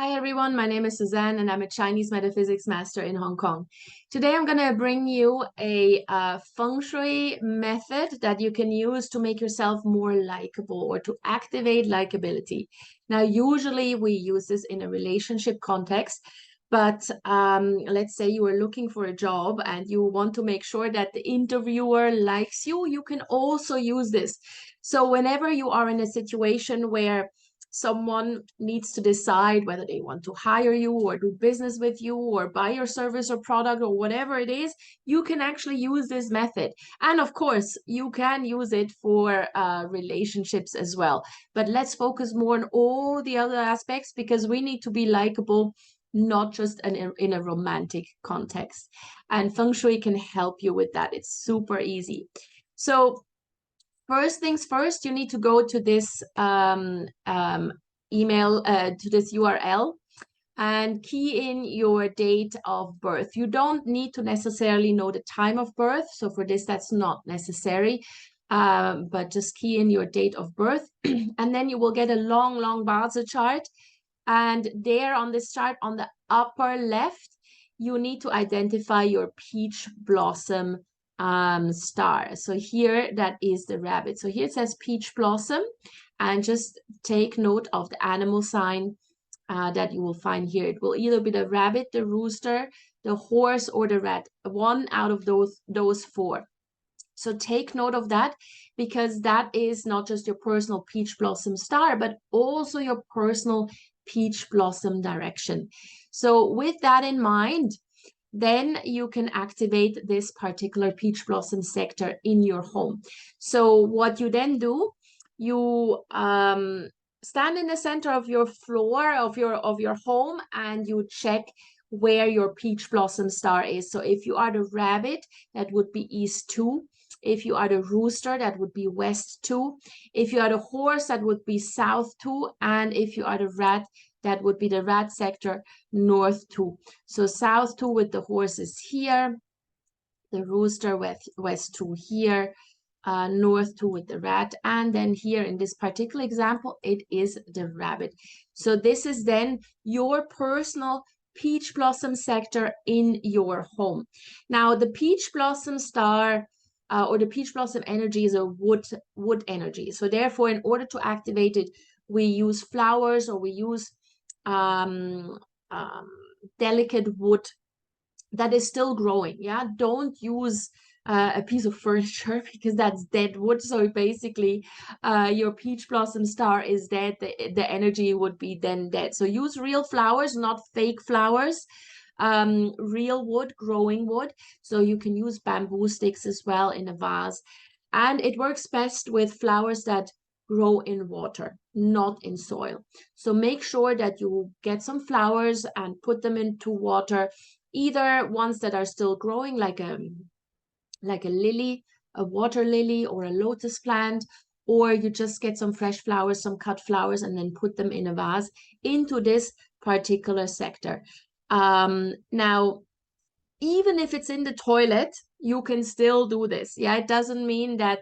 Hi everyone, my name is Suzanne and I'm a Chinese metaphysics master in Hong Kong. Today I'm going to bring you a Feng Shui method that you can use to make yourself more likable or to activate likability. Now, usually we use this in a relationship context, but let's say you are looking for a job and you want to make sure that the interviewer likes you, you can also use this. So whenever you are in a situation where someone needs to decide whether they want to hire you or do business with you or buy your service or product or whatever it is, you can actually use this method. And of course, you can use it for relationships as well. But let's focus more on all the other aspects because we need to be likable, not just in a romantic context. And Feng Shui can help you with that. It's super easy. So first things first, you need to go to this email, to this URL and key in your date of birth. You don't need to necessarily know the time of birth. So for this, that's not necessary. But just key in your date of birth. And then you will get a long bar chart. And there on this chart, on the upper left, you need to identify your peach blossom star. So here that is the rabbit. So here it says peach blossom, and just take note of the animal sign that you will find here. It will either be the rabbit, the rooster, the horse, or the rat. One out of those four. So take note of that because that is not just your personal peach blossom star, but also your personal peach blossom direction. So with that in mind, then you can activate this particular peach blossom sector in your home. So what you then do, you stand in the center of your floor of your home and you check where your peach blossom star is. So if you are the rabbit, that would be east 2. If you are the rooster, that would be west 2. If you are the horse, that would be south 2. And if you are the rat, that would be the rat sector north 2. So south 2 with the horses here, the rooster west 2 here, north 2 with the rat, and then here in this particular example, it is the rabbit. So this is then your personal peach blossom sector in your home. Now, the peach blossom star or the peach blossom energy is a wood energy. So therefore, in order to activate it, we use flowers or we use um, um, delicate wood that is still growing. Yeah, don't use a piece of furniture because that's dead wood. So basically, your peach blossom star is dead. The energy would be then dead. So use real flowers, not fake flowers. Real wood, growing wood. So you can use bamboo sticks as well in a vase. And it works best with flowers that grow in water, not in soil. So make sure that you get some flowers and put them into water, either ones that are still growing, like a lily, a water lily, or a lotus plant, or you just get some fresh flowers, some cut flowers, and then put them in a vase into this particular sector. Now, even if it's in the toilet, you can still do this. Yeah, it doesn't mean that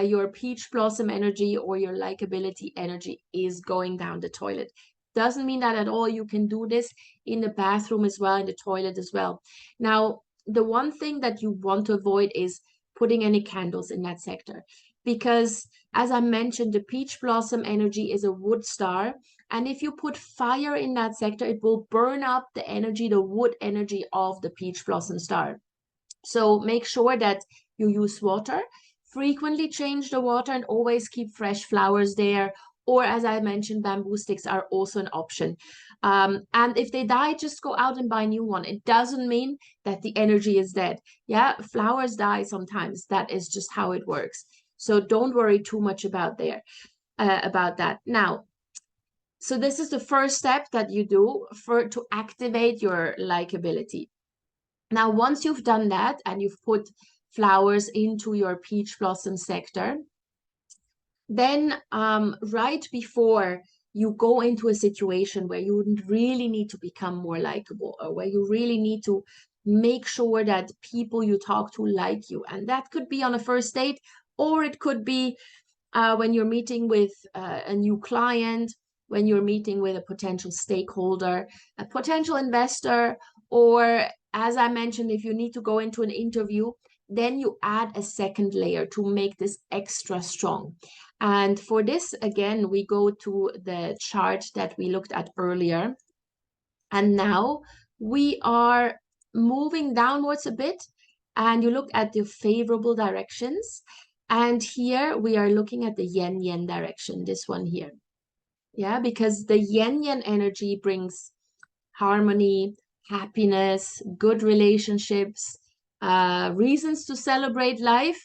your peach blossom energy or your likability energy is going down the toilet. Doesn't mean that at all. You can do this in the bathroom as well, in the toilet as well. Now, the one thing that you want to avoid is putting any candles in that sector because, as I mentioned, the peach blossom energy is a wood star. And if you put fire in that sector, it will burn up the energy, the wood energy of the peach blossom star. So make sure that you use water, frequently change the water, and always keep fresh flowers there. Or as I mentioned, bamboo sticks are also an option. And if they die, just go out and buy a new one. It doesn't mean that the energy is dead. Yeah, flowers die sometimes. That is just how it works. So don't worry too much about that. Now, so this is the first step that you do to activate your likability. Now, once you've done that and you've put flowers into your peach blossom sector, then right before you go into a situation where you really need to become more likable or where you really need to make sure that people you talk to like you, and that could be on a first date, or it could be when you're meeting with a new client, when you're meeting with a potential stakeholder, a potential investor, or as I mentioned, if you need to go into an interview, then you add a second layer to make this extra strong. And for this, again, we go to the chart that we looked at earlier. And now we are moving downwards a bit, and you look at the favorable directions. And here we are looking at the yin-yang direction, this one here. Yeah, because the yin-yang energy brings harmony, happiness, good relationships, reasons to celebrate life.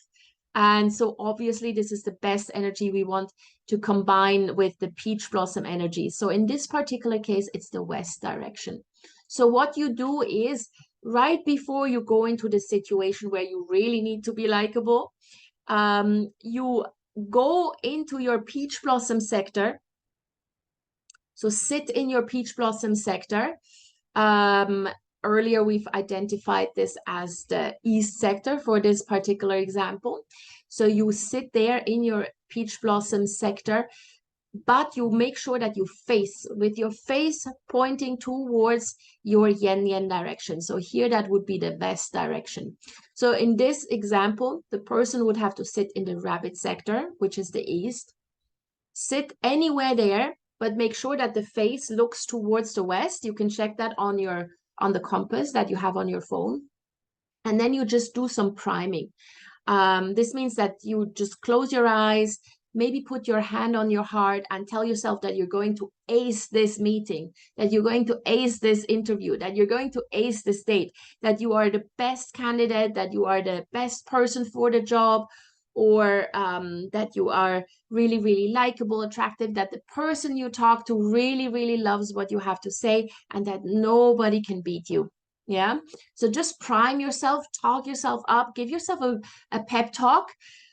And so obviously this is the best energy we want to combine with the peach blossom energy. So in this particular case, it's the west direction. So what you do is right before you go into the situation where you really need to be likable, you go into your peach blossom sector. So sit in your peach blossom sector. Earlier, we've identified this as the east sector for this particular example. So you sit there in your peach blossom sector, but you make sure that you face with your face pointing towards your yin-yang direction. So here that would be the west direction. So in this example, the person would have to sit in the rabbit sector, which is the east. Sit anywhere there, but make sure that the face looks towards the west. You can check that on the compass that you have on your phone. And then you just do some priming. This means that you just close your eyes, maybe put your hand on your heart and tell yourself that you're going to ace this meeting, that you're going to ace this interview, that you're going to ace this date, that you are the best candidate, that you are the best person for the job, or that you are really, really likable, attractive, that the person you talk to really, really loves what you have to say, and that nobody can beat you. Yeah. So just prime yourself, talk yourself up, give yourself a pep talk.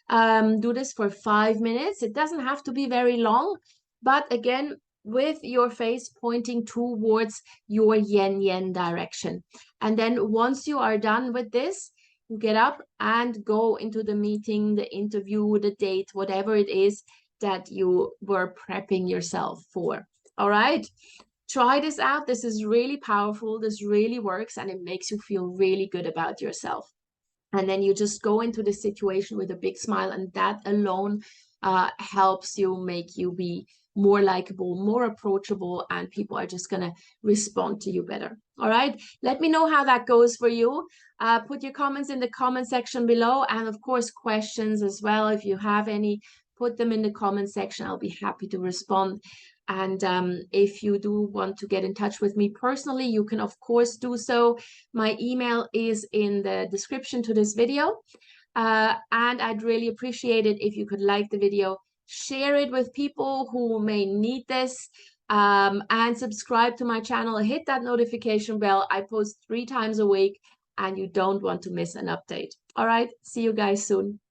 Do this for 5 minutes. It doesn't have to be very long, but again, with your face pointing towards your yin-yang direction. And then once you are done with this, you get up and go into the meeting, the interview, the date, whatever it is that you were prepping yourself for. All right. Try this out. This is really powerful. This really works, and it makes you feel really good about yourself. And then you just go into the situation with a big smile, and that alone helps you, make you be more likable, more approachable, and people are just going to respond to you better. All right. Let me know how that goes for you. Put your comments in the comment section below, and of course, questions as well. If you have any, put them in the comment section. I'll be happy to respond. And if you do want to get in touch with me personally, you can, of course, do so. My email is in the description to this video. And I'd really appreciate it if you could like the video, share it with people who may need this, and subscribe to my channel. Hit that notification bell. I post 3 times a week, and you don't want to miss an update. All right. See you guys soon.